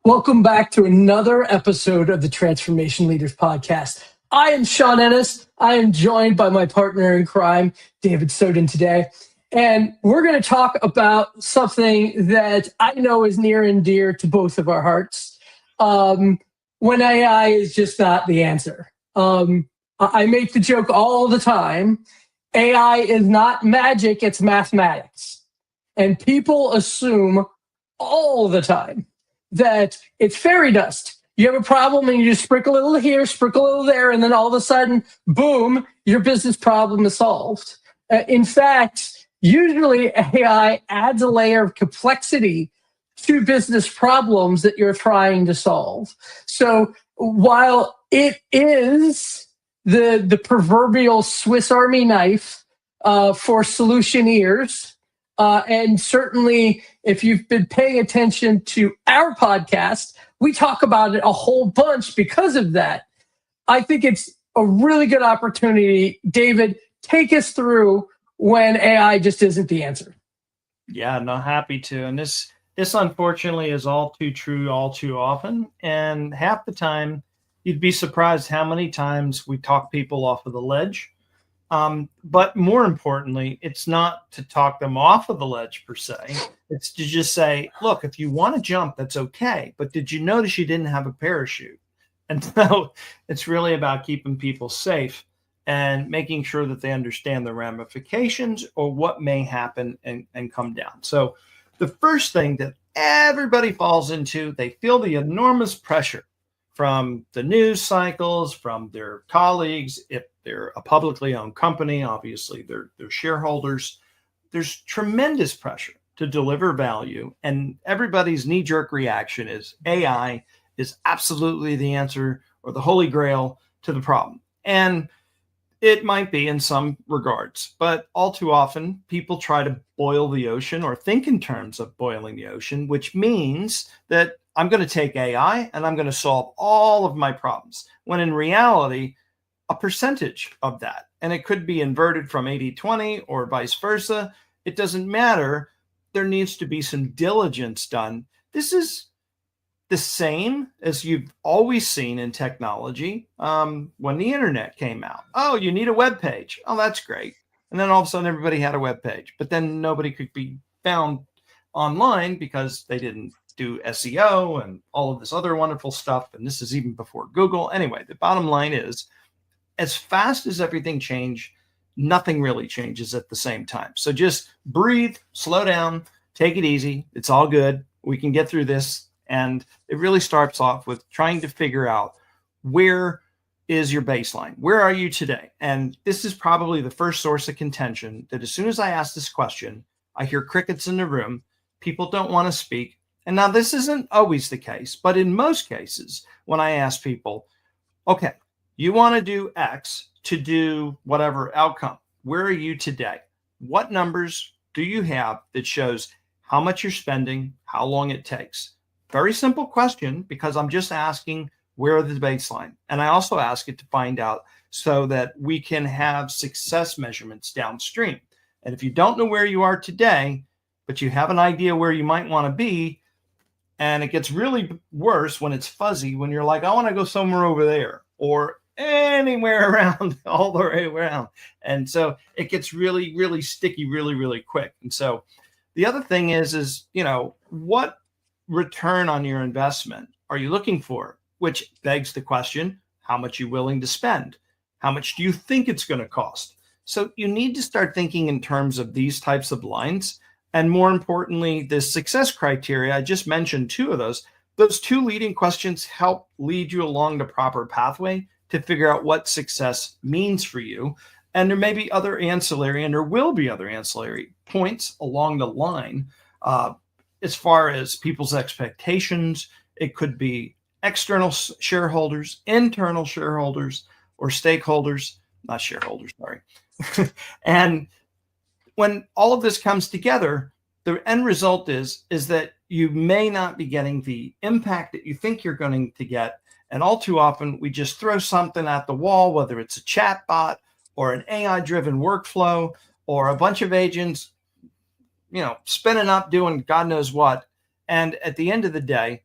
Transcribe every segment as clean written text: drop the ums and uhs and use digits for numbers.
Welcome back to another episode of the Transformation Leaders Podcast. I am Sean Ennis. I am joined by my partner in crime, David Soden, today. And we're going to talk about something that I know is near and dear to both of our hearts. When AI is just not the answer. I make the joke all the time. AI is not magic, it's mathematics. And people assume all the time that it's fairy dust. You have a problem and you just sprinkle a little here, sprinkle a little there, and then all of a sudden, boom, your business problem is solved. In fact, usually AI adds a layer of complexity to business problems that you're trying to solve. So while it is the proverbial Swiss Army knife for solutioneers, and certainly, if you've been paying attention to our podcast, we talk about it a whole bunch because of that. I think it's a really good opportunity. David, take us through when AI just isn't the answer. Yeah, no, happy to. And this unfortunately is all too true, all too often. And half the time, you'd be surprised how many times we talk people off of the ledge. But more importantly, it's not to talk them off of the ledge per se. It's to just say, look, if you want to jump, that's okay. But did you notice you didn't have a parachute? And so it's really about keeping people safe and making sure that they understand the ramifications or what may happen and come down. So the first thing that everybody falls into, they feel the enormous pressure from the news cycles, from their colleagues. If they're a publicly owned company, obviously they're shareholders. There's tremendous pressure to deliver value. And everybody's knee-jerk reaction is AI is absolutely the answer or the holy grail to the problem. And it might be in some regards, but all too often people try to boil the ocean or think in terms of boiling the ocean, which means that I'm going to take AI and I'm going to solve all of my problems, when in reality, a percentage of that, and it could be inverted from 80-20 or vice versa. It doesn't matter. There needs to be some diligence done. This is the same as you've always seen in technology. When the internet came out, oh, you need a web page. Oh, that's great. And then all of a sudden everybody had a web page, but then nobody could be found online because they didn't do SEO and all of this other wonderful stuff. And this is even before Google. Anyway, the bottom line is, as fast as everything changed, nothing really changes at the same time. So just breathe, slow down, take it easy. It's all good. We can get through this. And it really starts off with trying to figure out, where is your baseline? Where are you today? And this is probably the first source of contention, that as soon as I ask this question, I hear crickets in the room. People don't want to speak. And now this isn't always the case, but in most cases, when I ask people, okay, you want to do X to do whatever outcome, where are you today? What numbers do you have that shows how much you're spending, how long it takes? Very simple question, because I'm just asking, where are the baseline? And I also ask it to find out so that we can have success measurements downstream. And if you don't know where you are today, but you have an idea where you might want to be, and it gets really worse when it's fuzzy, when you're like, I want to go somewhere over there or anywhere around, all the way around. And so it gets really, really sticky, really, really quick. And so the other thing is, what return on your investment are you looking for? Which begs the question, how much are you willing to spend? How much do you think it's going to cost? So you need to start thinking in terms of these types of lines. And more importantly, the success criteria, I just mentioned two of those. Those two leading questions help lead you along the proper pathway to figure out what success means for you. And there may be other ancillary, and there will be other ancillary points along the line. As far as people's expectations, it could be external shareholders, internal shareholders, or stakeholders, not shareholders, sorry. And when all of this comes together, the end result is that you may not be getting the impact that you think you're going to get. And all too often, we just throw something at the wall, whether it's a chat bot or an AI-driven workflow or a bunch of agents, spinning up, doing God knows what. And at the end of the day,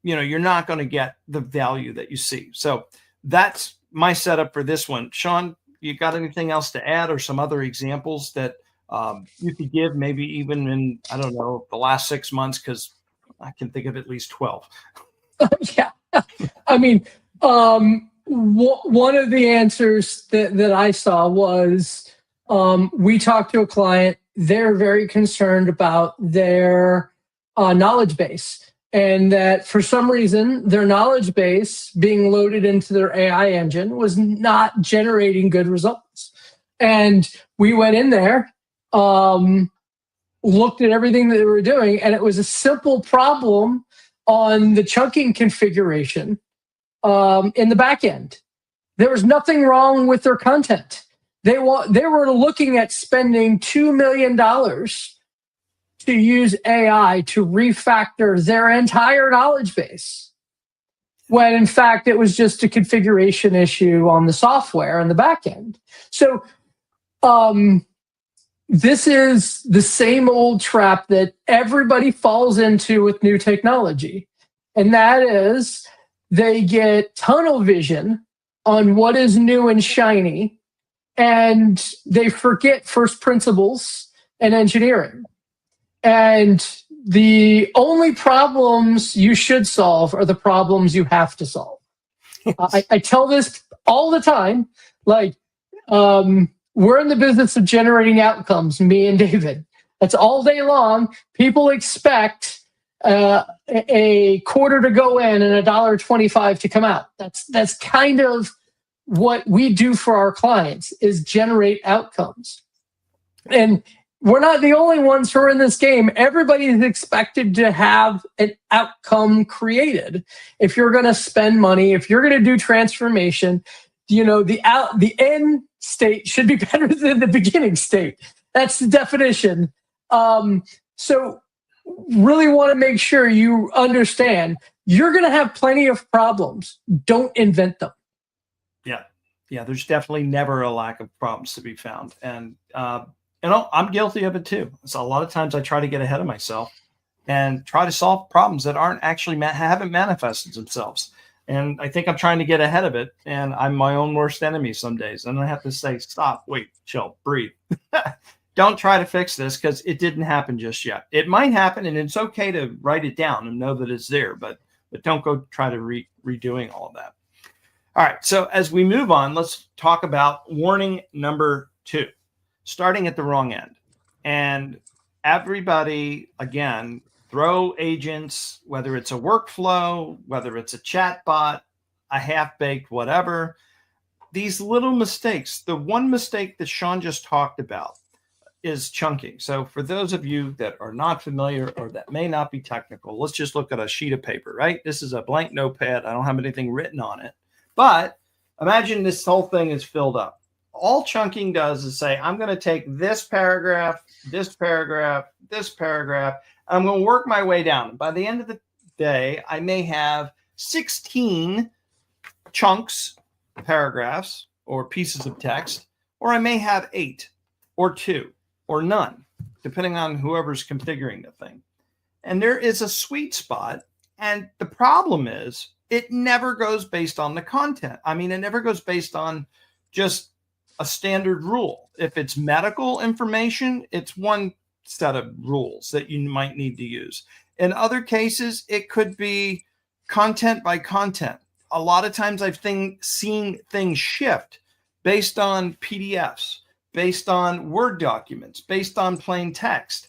you're not going to get the value that you see. So that's my setup for this one. Sean, you got anything else to add, or some other examples that you could give, maybe even in, I don't know, the last 6 months, because I can think of at least 12. Yeah. I mean, one of the answers that I saw was, we talked to a client. They're very concerned about their knowledge base, and that for some reason their knowledge base being loaded into their AI engine was not generating good results. And we went in there, looked at everything that they were doing, and it was a simple problem on the chunking configuration in the back end. There was nothing wrong with their content. They were looking at spending $2 million to use AI to refactor their entire knowledge base, when in fact it was just a configuration issue on the software in the back end. So this is the same old trap that everybody falls into with new technology. And that is, they get tunnel vision on what is new and shiny, and they forget first principles and engineering. And the only problems you should solve are the problems you have to solve. I tell this all the time, like, we're in the business of generating outcomes, me and David. That's all day long. People expect a quarter to go in and $1.25 to come out. That's kind of what we do for our clients, is generate outcomes. And we're not the only ones who are in this game. Everybody is expected to have an outcome created. If you're going to spend money, if you're going to do transformation, the end state should be better than the beginning state. That's the definition. So really want to make sure you understand you're going to have plenty of problems. Don't invent them. Yeah. There's definitely never a lack of problems to be found. And, I'm guilty of it too. So a lot of times I try to get ahead of myself and try to solve problems that aren't actually haven't manifested themselves. And I think I'm trying to get ahead of it, and I'm my own worst enemy some days. And I have to say, stop, wait, chill, breathe. Don't try to fix this, because it didn't happen just yet. It might happen, and it's okay to write it down and know that it's there, but don't go try to redoing all of that. All right, so as we move on, let's talk about warning number 2, starting at the wrong end. And everybody, again, throw agents, whether it's a workflow, whether it's a chat bot, a half-baked whatever, these little mistakes. The one mistake that Sean just talked about is chunking. So for those of you that are not familiar or that may not be technical, let's just look at a sheet of paper, right? This is a blank notepad. I don't have anything written on it. But imagine this whole thing is filled up. All chunking does is say, I'm going to take this paragraph, this paragraph, this paragraph, and I'm going to work my way down. By the end of the day, I may have 16 chunks, paragraphs, or pieces of text, or I may have 8 or 2 or none, depending on whoever's configuring the thing. And there is a sweet spot. And the problem is, it never goes based on the content. I mean, it never goes based on just a standard rule. If it's medical information, it's one set of rules that you might need to use. In other cases, it could be content by content. A lot of times I've seen things shift based on PDFs, based on Word documents, based on plain text.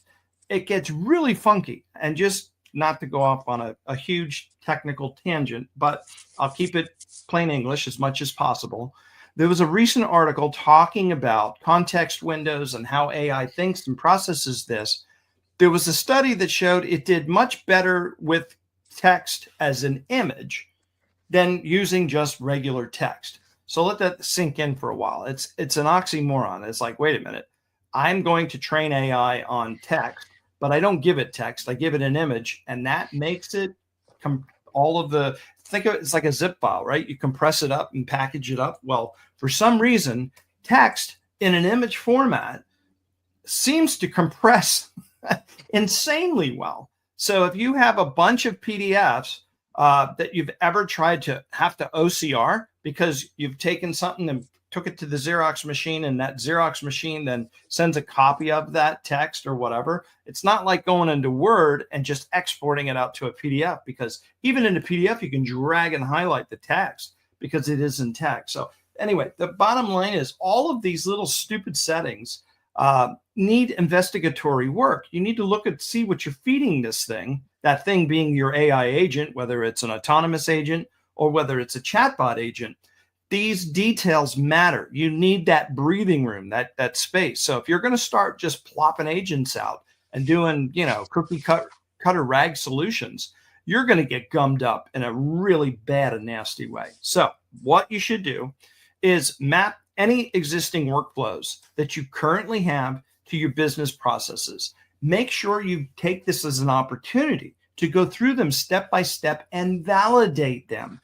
It gets really funky. And just not to go off on a huge technical tangent, but I'll keep it plain English as much as possible. There was a recent article talking about context windows and how AI thinks and processes this. There was a study that showed it did much better with text as an image than using just regular text. So let that sink in for a while. It's an oxymoron. It's like, wait a minute, I'm going to train AI on text, but I don't give it text. I give it an image, and that makes it think of it as like a zip file, right? You compress it up and package it up. Well, for some reason, text in an image format seems to compress insanely well. So if you have a bunch of PDFs that you've ever tried to have to OCR because you've taken something and took it to the Xerox machine, and that Xerox machine then sends a copy of that text or whatever, it's not like going into Word and just exporting it out to a PDF, because even in a PDF, you can drag and highlight the text because it is in text. So anyway, the bottom line is all of these little stupid settings need investigatory work. You need to look at, see what you're feeding this thing, that thing being your AI agent, whether it's an autonomous agent or whether it's a chatbot agent. These details matter. You need that breathing room, that space. So if you're going to start just plopping agents out and doing, cookie cutter rag solutions, you're going to get gummed up in a really bad and nasty way. So what you should do is map any existing workflows that you currently have to your business processes. Make sure you take this as an opportunity to go through them step by step and validate them.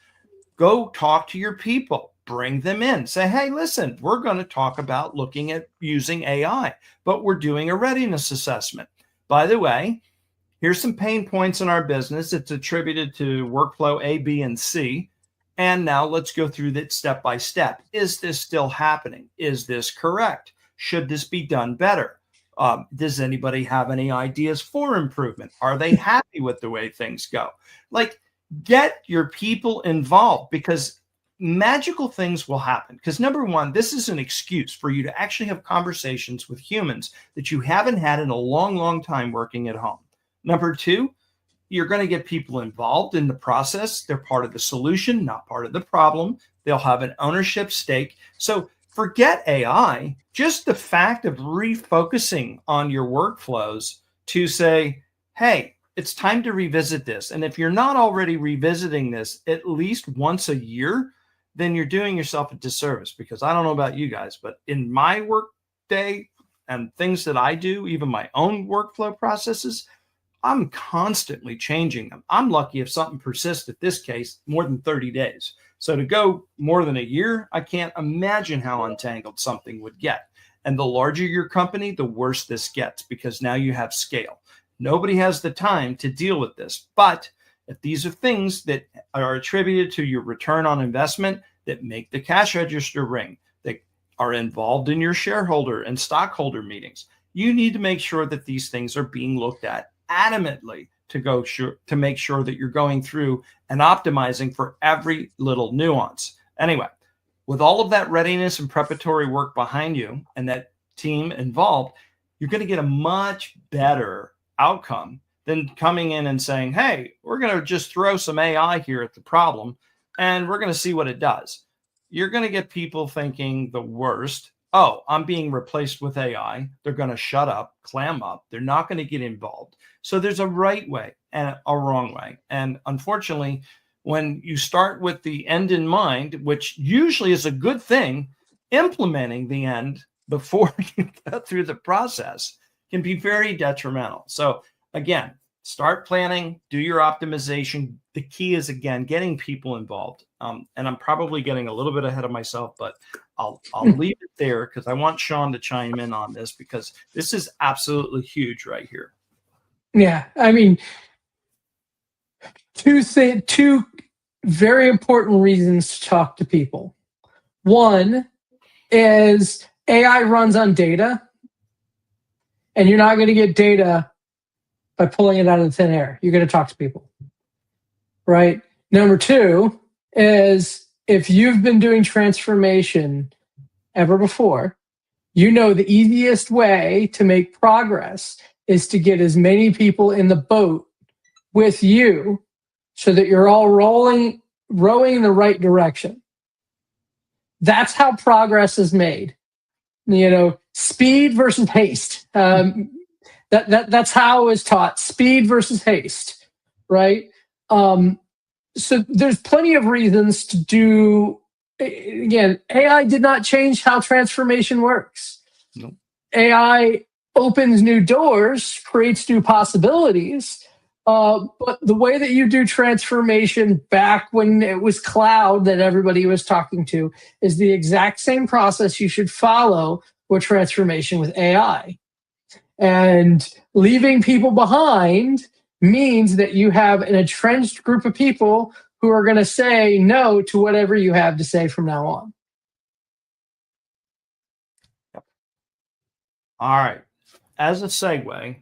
Go talk to your people, bring them in, say, hey, listen, we're going to talk about looking at using AI, but we're doing a readiness assessment. By the way, here's some pain points in our business. It's attributed to workflow A, B, and C. And now let's go through that step by step. Is this still happening? Is this correct? Should this be done better? Does anybody have any ideas for improvement? Are they happy with the way things go? Like, get your people involved, because magical things will happen. Because number one, this is an excuse for you to actually have conversations with humans that you haven't had in a long, long time working at home. Number two, you're going to get people involved in the process. They're part of the solution, not part of the problem. They'll have an ownership stake. So forget AI, just the fact of refocusing on your workflows to say, hey, it's time to revisit this. And if you're not already revisiting this at least once a year, then you're doing yourself a disservice. Because I don't know about you guys, but in my work day and things that I do, even my own workflow processes, I'm constantly changing them. I'm lucky if something persists, at this case, more than 30 days. So to go more than a year, I can't imagine how untangled something would get. And the larger your company, the worse this gets, because now you have scale. Nobody has the time to deal with this. But if these are things that are attributed to your return on investment, that make the cash register ring, that are involved in your shareholder and stockholder meetings, you need to make sure that these things are being looked at adamantly to make sure that you're going through and optimizing for every little nuance. Anyway, with all of that readiness and preparatory work behind you and that team involved, you're going to get a much better outcome than coming in and saying, hey, we're going to just throw some AI here at the problem and we're going to see what it does. You're going to get people thinking the worst. Oh, I'm being replaced with AI. They're going to shut up, clam up. They're not going to get involved. So there's a right way and a wrong way. And unfortunately, when you start with the end in mind, which usually is a good thing, implementing the end before you go through the process can be very detrimental. So again, start planning, do your optimization. The key is, again, getting people involved. And I'm probably getting a little bit ahead of myself, but I'll leave it there because I want Sean to chime in on this, because this is absolutely huge right here. Yeah, I mean, two very important reasons to talk to people. One is AI runs on data, and you're not going to get data by pulling it out of thin air. You're going to talk to people, right? Number two is, if you've been doing transformation ever before, you know the easiest way to make progress is to get as many people in the boat with you so that you're all rowing in the right direction. That's how progress is made. Speed versus haste. That's how it was taught. Speed versus haste, right? So there's plenty of reasons to do. Again, AI did not change how transformation works. Nope. AI opens new doors, creates new possibilities. But the way that you do transformation back when it was cloud that everybody was talking to is the exact same process you should follow with transformation with AI. And leaving people behind means that you have an entrenched group of people who are going to say no to whatever you have to say from now on. All right. As a segue,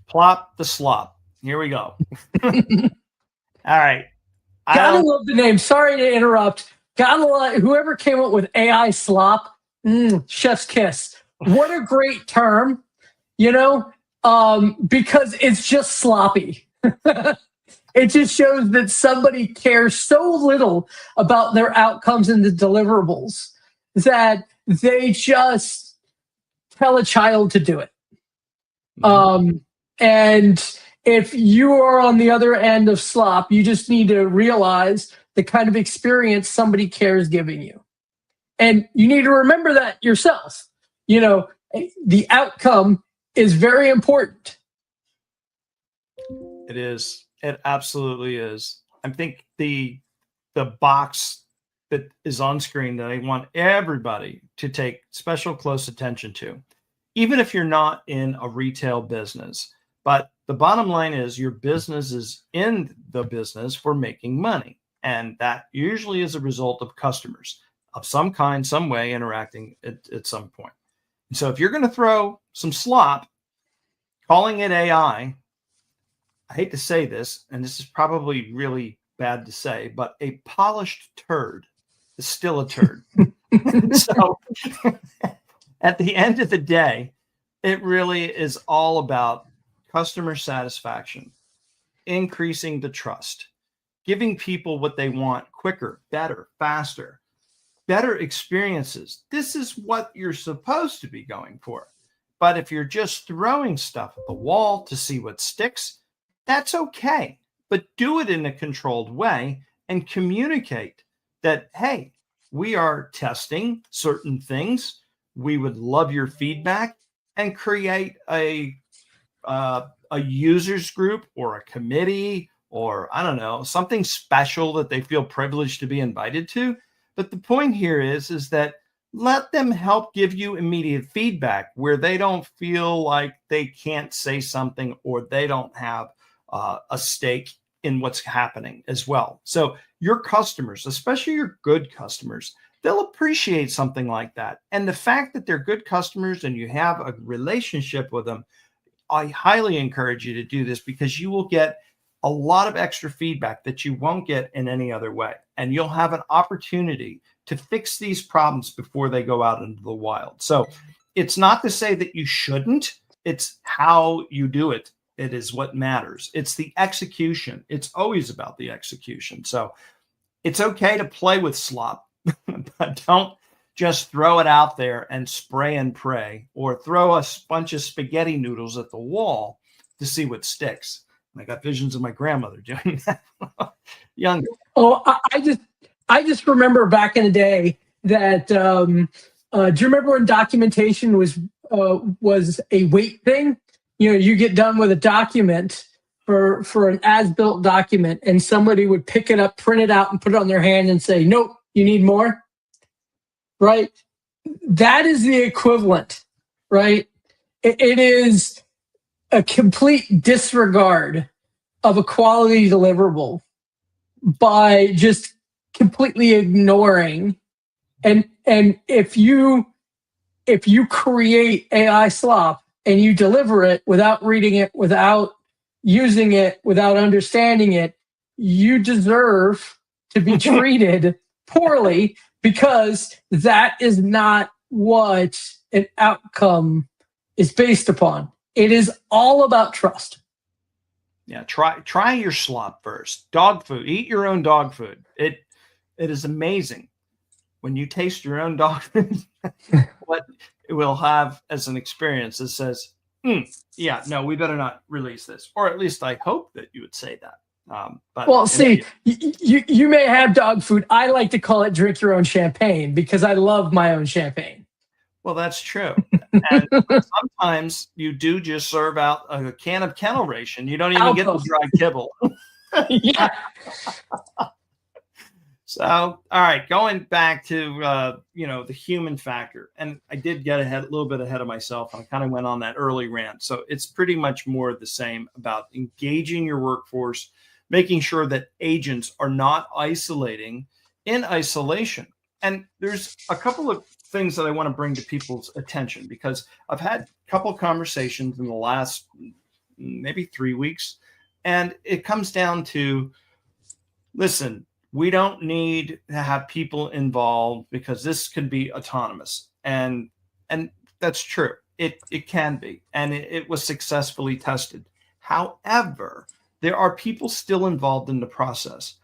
plop the slop. Here we go. All right. Gotta love the name. Sorry to interrupt. Gotta love whoever came up with AI slop. Chef's kiss. What a great term, because it's just sloppy. It just shows that somebody cares so little about their outcomes and the deliverables that they just tell a child to do it. And if you are on the other end of slop, you just need to realize the kind of experience somebody cares giving you. And you need to remember that yourself. The outcome is very important. It is. It absolutely is. I think the box that is on screen that I want everybody to take special close attention to, even if you're not in a retail business. But the bottom line is your business is in the business for making money. And that usually is a result of customers of some kind, some way interacting at some point. And so if you're going to throw some slop, calling it AI, I hate to say this, and this is probably really bad to say, but a polished turd is still a turd. So at the end of the day, it really is all about customer satisfaction, increasing the trust, giving people what they want quicker, better, faster, better experiences. This is what you're supposed to be going for. But if you're just throwing stuff at the wall to see what sticks, that's okay. But do it in a controlled way and communicate that, hey, we are testing certain things. We would love your feedback, and create a users group or a committee, or I don't know, something special that they feel privileged to be invited to. But the point here is that let them help give you immediate feedback where they don't feel like they can't say something or they don't have a stake in what's happening as well. So your customers, especially your good customers, they'll appreciate something like that. And the fact that they're good customers and you have a relationship with them, I highly encourage you to do this, because you will get a lot of extra feedback that you won't get in any other way. And you'll have an opportunity to fix these problems before they go out into the wild. So it's not to say that you shouldn't, it's how you do it. It is what matters. It's the execution. It's always about the execution. So it's okay to play with slop, but don't just throw it out there and spray and pray, or throw a bunch of spaghetti noodles at the wall to see what sticks. And I got visions of my grandmother doing that. Younger. Oh, I just remember back in the day that do you remember when documentation was a weight thing? You get done with a document for an as-built document, and somebody would pick it up, print it out, and put it on their hand and say, "Nope, you need more." Right? That is the equivalent, right? It is a complete disregard of a quality deliverable by just completely ignoring. And if you create AI slop and you deliver it without reading it, without using it, without understanding it, you deserve to be treated poorly, because that is not what an outcome is based upon. It is all about trust. Yeah, try your slop first. Dog food. Eat your own dog food. It is amazing when you taste your own dog food what it will have as an experience that says, yeah, no, we better not release this. Or at least I hope that you would say that. But see, you may have dog food. I like to call it drink your own champagne, because I love my own champagne. Well, that's true. And sometimes you do just serve out a can of kennel ration. You don't even get the dry kibble. Yeah. So, all right, going back to the human factor, and I did get a little bit ahead of myself, and I kind of went on that early rant. So it's pretty much more of the same about engaging your workforce, making sure that agents are not isolating in isolation. And there's a couple of things that I want to bring to people's attention because I've had a couple of conversations in the last maybe 3 weeks, and it comes down to, listen, we don't need to have people involved because this could be autonomous. And that's true. It can be. And it was successfully tested. However, there are people still involved in the process.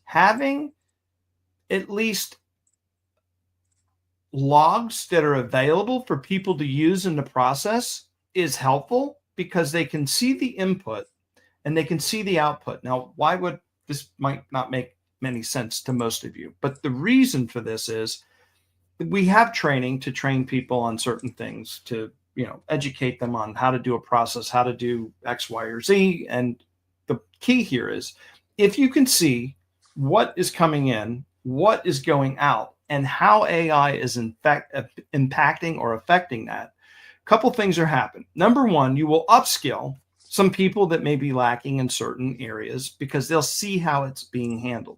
Having at least logs that are available for people to use in the process is helpful because they can see the input and they can see the output. Now, why would this might not make many sense to most of you, but the reason for this is we have training to train people on certain things, to educate them on how to do a process, how to do X, Y, or Z. And the key here is if you can see what is coming in, what is going out, and how AI is in fact impacting or affecting that, a couple things are happening. Number one, you will upskill some people that may be lacking in certain areas because they'll see how it's being handled.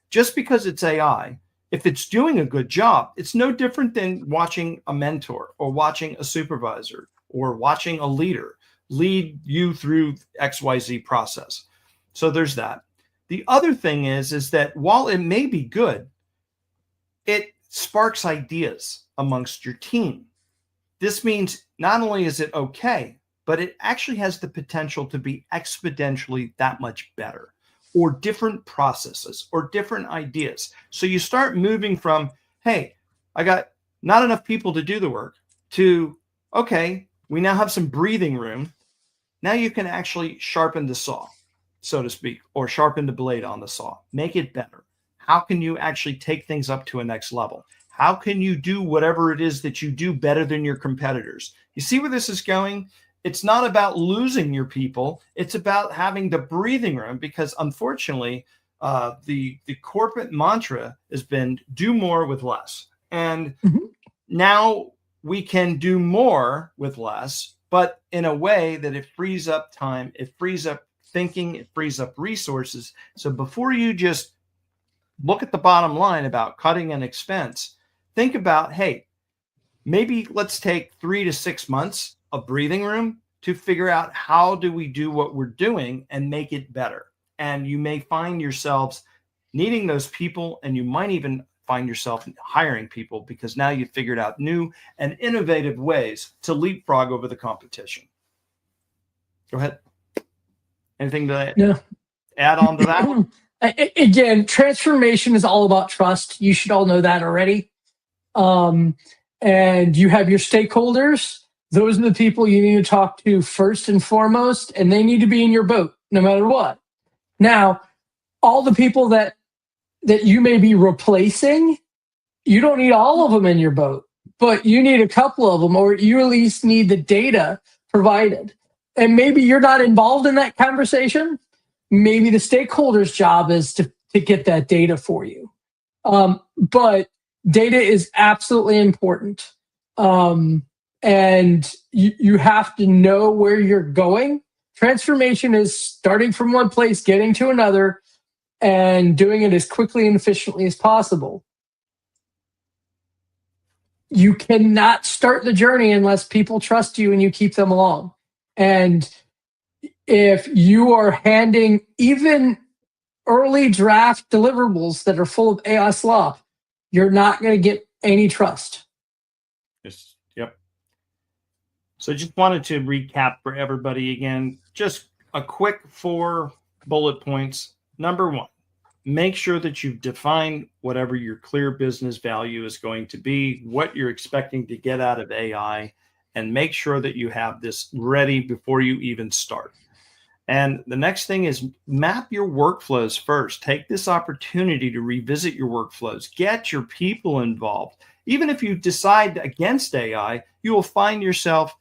Just because it's AI, if it's doing a good job, it's no different than watching a mentor or watching a supervisor or watching a leader lead you through XYZ process. So there's that. The other thing is that while it may be good, it sparks ideas amongst your team. This means not only is it okay, but it actually has the potential to be exponentially that much better, or different processes or different ideas. So you start moving from, hey, I got not enough people to do the work, to, okay, we now have some breathing room. Now you can actually sharpen the saw, so to speak, or sharpen the blade on the saw, make it better. How can you actually take things up to a next level? How can you do whatever it is that you do better than your competitors? You see where this is going? It's not about losing your people. It's about having the breathing room, because unfortunately, the corporate mantra has been do more with less. And now we can do more with less, but in a way that it frees up time, it frees up thinking, it frees up resources. So before you just look at the bottom line about cutting an expense, think about, hey, maybe let's take 3 to 6 months of breathing room to figure out how do we do what we're doing and make it better. And you may find yourselves needing those people, and you might even find yourself hiring people because now you've figured out new and innovative ways to leapfrog over the competition. Go ahead. Anything to add on to that one? Again, transformation is all about trust. You should all know that already. And you have your stakeholders. Those are the people you need to talk to first and foremost, and they need to be in your boat no matter what. Now, all the people that you may be replacing, you don't need all of them in your boat, but you need a couple of them, or you at least need the data provided. And maybe you're not involved in that conversation. Maybe the stakeholder's job is to get that data for you. But data is absolutely important. And you have to know where you're going. Transformation is starting from one place, getting to another, and doing it as quickly and efficiently as possible. You cannot start the journey unless people trust you and you keep them along. And if you are handing even early draft deliverables that are full of AI slop, you're not going to get any trust. Yes. Yep. So just wanted to recap for everybody again, just a quick 4 bullet points. Number 1, make sure that you've defined whatever your clear business value is going to be, what you're expecting to get out of AI, and make sure that you have this ready before you even start. And the next thing is map your workflows first. Take this opportunity to revisit your workflows. Get your people involved. Even if you decide against AI, you will find yourself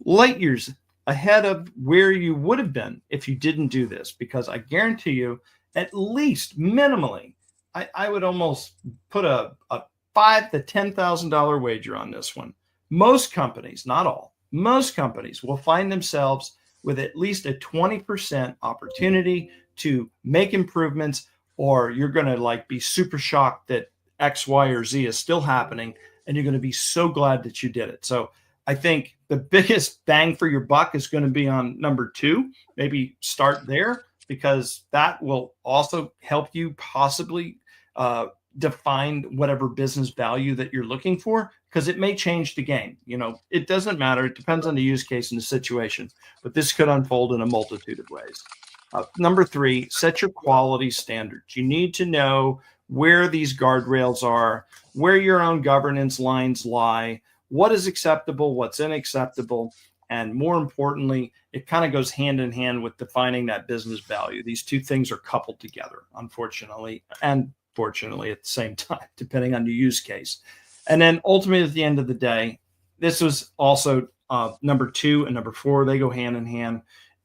light years ahead of where you would have been if you didn't do this, because I guarantee you, at least minimally, I would almost put a $5,000 to $10,000 wager on this one. Most companies, not all, most companies will find themselves with at least a 20% opportunity to make improvements, or you're going to like be super shocked that X, Y, or Z is still happening, and you're going to be so glad that you did it. So I think the biggest bang for your buck is going to be on number 2. Maybe start there, because that will also help you possibly define whatever business value that you're looking for, because it may change the game. It doesn't matter. It depends on the use case and the situation, but this could unfold in a multitude of ways. Number 3, set your quality standards. You need to know where these guardrails are, where your own governance lines lie, what is acceptable, what's unacceptable. And more importantly, it kind of goes hand in hand with defining that business value. These two things are coupled together, unfortunately, and fortunately at the same time, depending on your use case. And then ultimately, at the end of the day, this was also number 2 and number 4. They go hand in hand.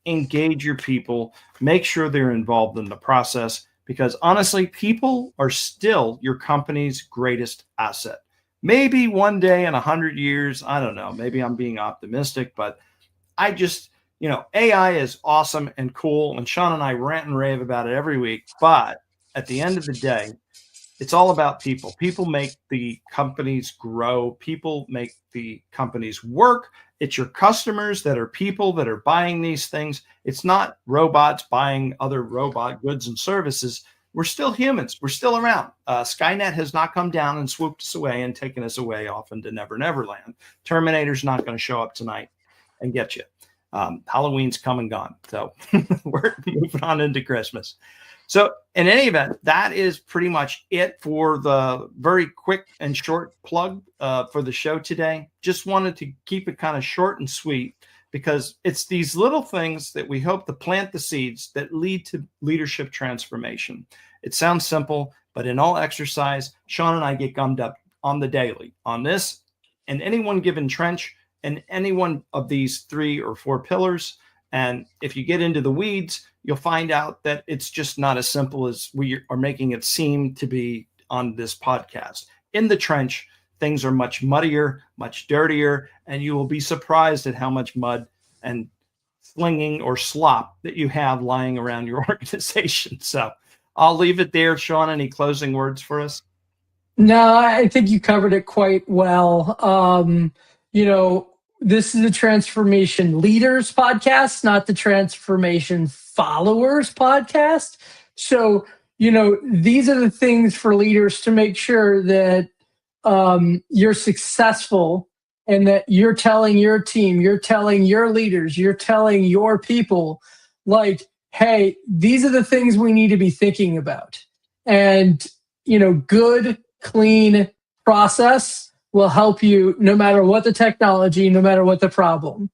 Engage your people. Make sure they're involved in the process, because honestly, people are still your company's greatest asset. Maybe one day in 100 years, I don't know, maybe I'm being optimistic, but I just, AI is awesome and cool, and Sean and I rant and rave about it every week. But at the end of the day, it's all about people. People make the companies grow. People make the companies work. It's your customers that are people that are buying these things. It's not robots buying other robot goods and services. We're still humans. We're still around. Skynet has not come down and swooped us away and taken us away off into Never Never Land. Terminator's not going to show up tonight and get you. Halloween's come and gone. So we're moving on into Christmas. So in any event, that is pretty much it for the very quick and short plug for the show today. Just wanted to keep it kind of short and sweet, because it's these little things that we hope to plant the seeds that lead to leadership transformation. It sounds simple, but in all exercise, Sean and I get gummed up on the daily on this, in any one given trench, and any one of these 3 or 4 pillars. And if you get into the weeds, you'll find out that it's just not as simple as we are making it seem to be on this podcast. In the trench, things are much muddier, much dirtier, and you will be surprised at how much mud and slinging or slop that you have lying around your organization. So I'll leave it there. Sean, any closing words for us? No, I think you covered it quite well. This is a Transformation Leaders podcast, not the Transformation Followers podcast. So, these are the things for leaders to make sure that you're successful, and that you're telling your team, you're telling your leaders, you're telling your people, like, hey, these are the things we need to be thinking about. And, good, clean process will help you no matter what the technology, no matter what the problem.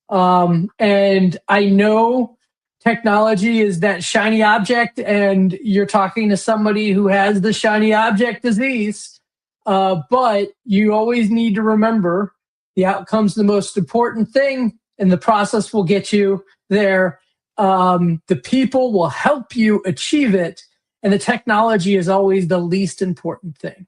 And I know technology is that shiny object, and you're talking to somebody who has the shiny object disease. But you always need to remember the outcome's the most important thing, and the process will get you there. The people will help you achieve it, and the technology is always the least important thing.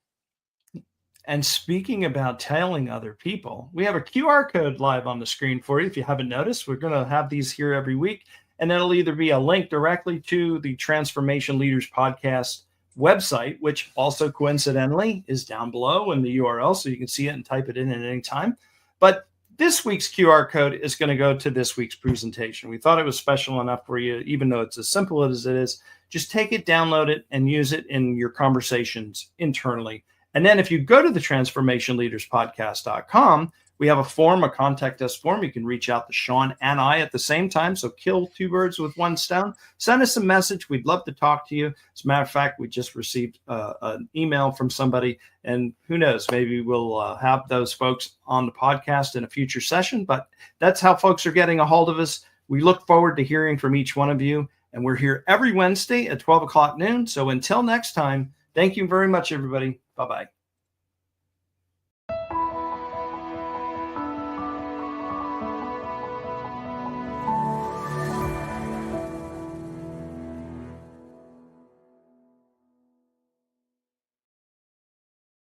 And speaking about telling other people, we have a QR code live on the screen for you. If you haven't noticed, we're going to have these here every week. And it'll either be a link directly to the Transformation Leaders Podcast website, which also coincidentally is down below in the URL, so you can see it and type it in at any time. But this week's QR code is going to go to this week's presentation. We thought it was special enough for you, even though it's as simple as it is. Just take it, download it, and use it in your conversations internally. And then if you go to the transformationleaderspodcast.com, we have a form, a contact us form. You can reach out to Sean and I at the same time. So kill 2 birds with 1 stone. Send us a message. We'd love to talk to you. As a matter of fact, we just received an email from somebody, and who knows, maybe we'll have those folks on the podcast in a future session. But that's how folks are getting a hold of us. We look forward to hearing from each one of you. And we're here every Wednesday at 12 o'clock noon. So until next time, thank you very much, everybody. Bye-bye.